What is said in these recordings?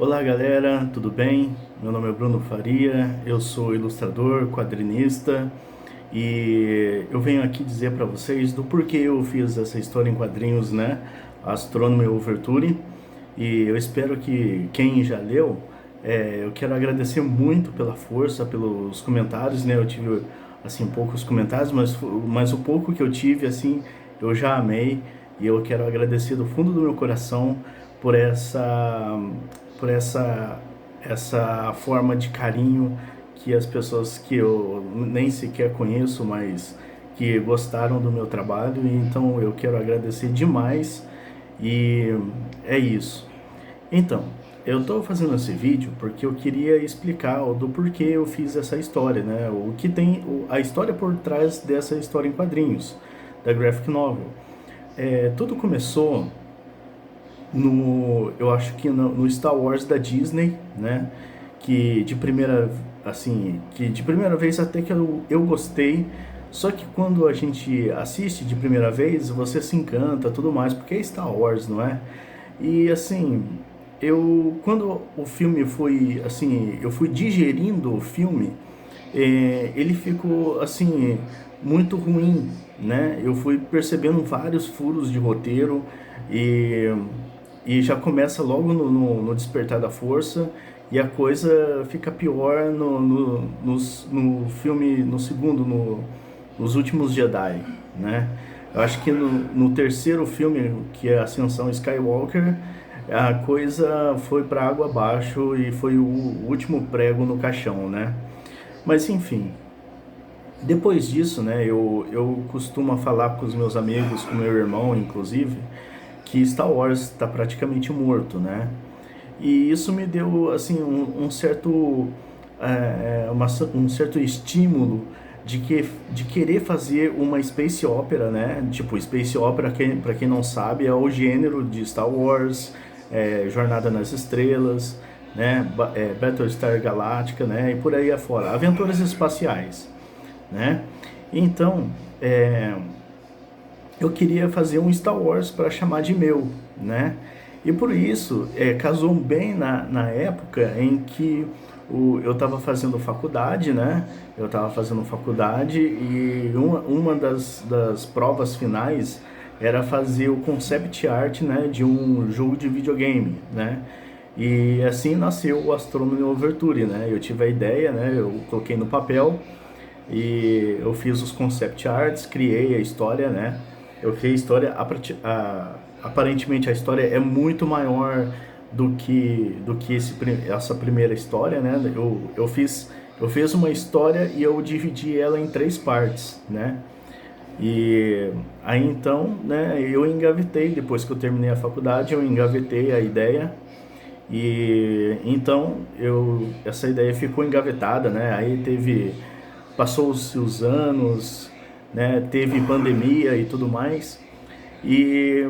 Olá galera, tudo bem? Meu nome é Bruno Faria, eu sou ilustrador, quadrinista e eu venho aqui dizer para vocês do porquê eu fiz essa história em quadrinhos, né? Astronomy Overture. E eu espero que quem já leu, eu quero agradecer muito pela força, pelos comentários, né? Eu tive assim poucos comentários, mas o pouco que eu tive assim eu já amei e eu quero agradecer do fundo do meu coração por essa forma de carinho que as pessoas que eu nem sequer conheço, mas que gostaram do meu trabalho, e então eu quero agradecer demais e é isso. Então, eu estou fazendo esse vídeo porque eu queria explicar do porquê eu fiz essa história, né? O que tem a história por trás dessa história em quadrinhos, da graphic novel. Tudo começou eu acho que no Star Wars da Disney, né? Que de primeira vez até que eu gostei. Só que quando a gente assiste de primeira vez, você se encanta, tudo mais, porque é Star Wars, não é? E assim, quando o filme foi, assim, eu fui digerindo o filme, ele ficou assim muito ruim, né? Eu fui percebendo vários furos de roteiro e, e já começa logo no Despertar da Força, e a coisa fica pior no filme, no segundo, nos Últimos Jedi, né? Eu acho que no terceiro filme, que é Ascensão Skywalker, a coisa foi para água abaixo e foi o último prego no caixão, né? Mas enfim, depois disso, né, eu costumo falar com os meus amigos, com meu irmão, inclusive, que Star Wars está praticamente morto, né? E isso me deu, assim, um certo, um certo estímulo de querer fazer uma space opera, né? Tipo, space opera, para quem não sabe, é o gênero de Star Wars, Jornada nas Estrelas, né? Battlestar Galactica, né? E por aí afora. Aventuras espaciais, né? Então, é, eu queria fazer um Star Wars para chamar de meu, né? E por isso, casou bem na época em que eu estava fazendo faculdade, né? Eu estava fazendo faculdade e uma das provas finais era fazer o concept art, né, de um jogo de videogame, né? E assim nasceu o Astronomy Overture, né? Eu tive a ideia, né? Eu coloquei no papel e eu fiz os concept arts, criei a história, né? Eu criei a história, aparentemente a história é muito maior do que essa primeira história, né? Eu fiz uma história e eu dividi ela em três partes, né? E aí então, né, eu engavetei, depois que eu terminei a faculdade, eu engavetei a ideia e então essa ideia ficou engavetada, né? Passou-se os anos, né? Teve pandemia e tudo mais. E,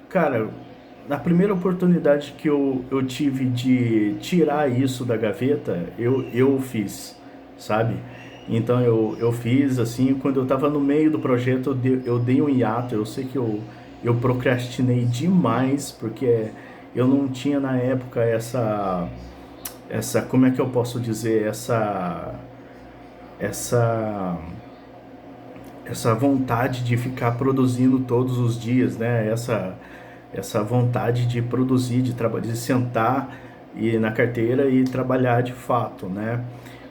cara, na primeira oportunidade que eu tive de tirar isso da gaveta, eu fiz, sabe? Então eu fiz assim, quando eu tava no meio do projeto, eu dei um hiato. Eu sei que eu procrastinei demais, porque eu não tinha na época como é que eu posso dizer, essa essa vontade de ficar produzindo todos os dias, né? Essa vontade de produzir, de sentar e na carteira e trabalhar de fato, né?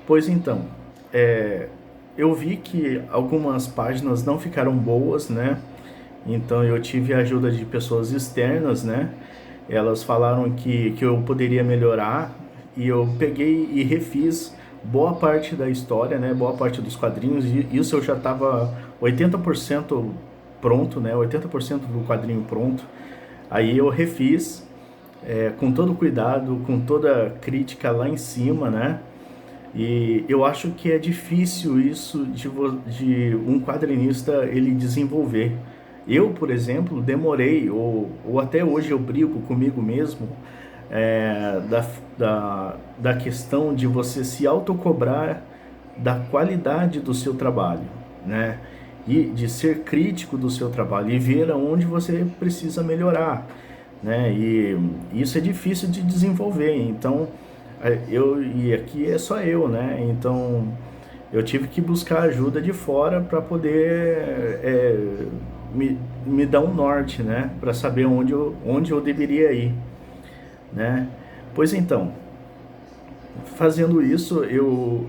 Pois então, é, eu vi que algumas páginas não ficaram boas, né? Então eu tive a ajuda de pessoas externas, né? Elas falaram que eu poderia melhorar e eu peguei e refiz boa parte da história, né? Boa parte dos quadrinhos, e isso eu já estava 80% pronto, né? 80% do quadrinho pronto. Aí eu refiz com todo cuidado, com toda crítica lá em cima, né? E eu acho que é difícil isso de um quadrinista ele desenvolver. Eu, por exemplo, demorei, ou até hoje eu brigo comigo mesmo, da questão de você se autocobrar da qualidade do seu trabalho, né? E de ser crítico do seu trabalho e ver aonde você precisa melhorar. né? E isso é difícil de desenvolver. Então, e aqui é só eu, né? Então, eu tive que buscar ajuda de fora para poder me dar um norte, né? Para saber onde eu deveria ir, né? Pois então, fazendo isso, eu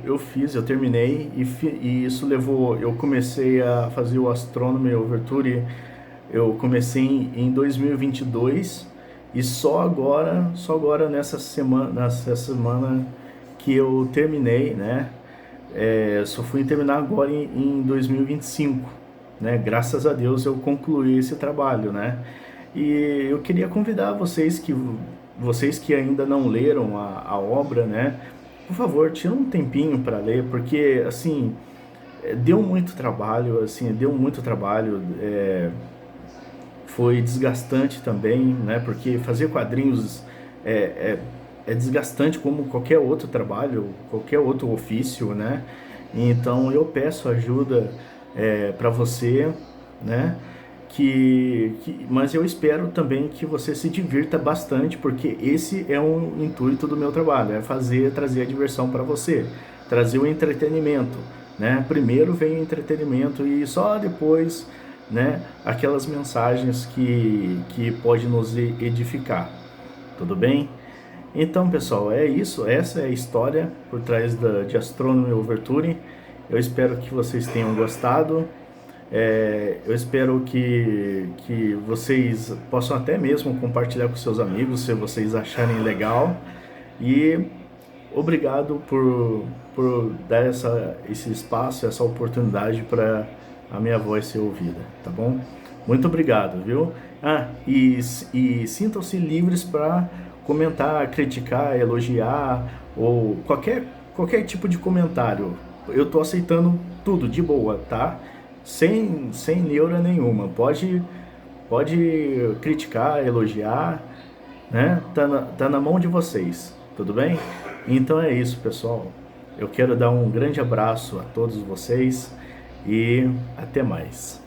terminei e isso levou, eu comecei a fazer o Astronomy Overture, eu comecei em 2022 e só agora nessa semana que eu terminei, né? Só fui terminar agora em 2025, né? Graças a Deus eu concluí esse trabalho, né? E eu queria convidar vocês que ainda não leram a obra, né? Por favor, tira um tempinho para ler, porque assim deu muito trabalho, foi desgastante também, né? Porque fazer quadrinhos é, é desgastante como qualquer outro trabalho, qualquer outro ofício, né? Então eu peço ajuda para você, né? Mas eu espero também que você se divirta bastante, porque esse é um intuito do meu trabalho, trazer a diversão para você, trazer o entretenimento, né? Primeiro vem o entretenimento e só depois, né, aquelas mensagens que pode nos edificar, tudo bem? Então, pessoal, é isso. Essa é a história por trás de Astronomy Overture. Eu espero que vocês tenham gostado. Eu espero que vocês possam até mesmo compartilhar com seus amigos, se vocês acharem legal. E obrigado por dar esse espaço, essa oportunidade para a minha voz ser ouvida, tá bom? Muito obrigado, viu? E sintam-se livres para comentar, criticar, elogiar ou qualquer tipo de comentário. Eu tô aceitando tudo de boa, tá? Sem neura nenhuma. Pode criticar, elogiar, né? Tá na mão de vocês, tudo bem? Então é isso, pessoal. Eu quero dar um grande abraço a todos vocês e até mais.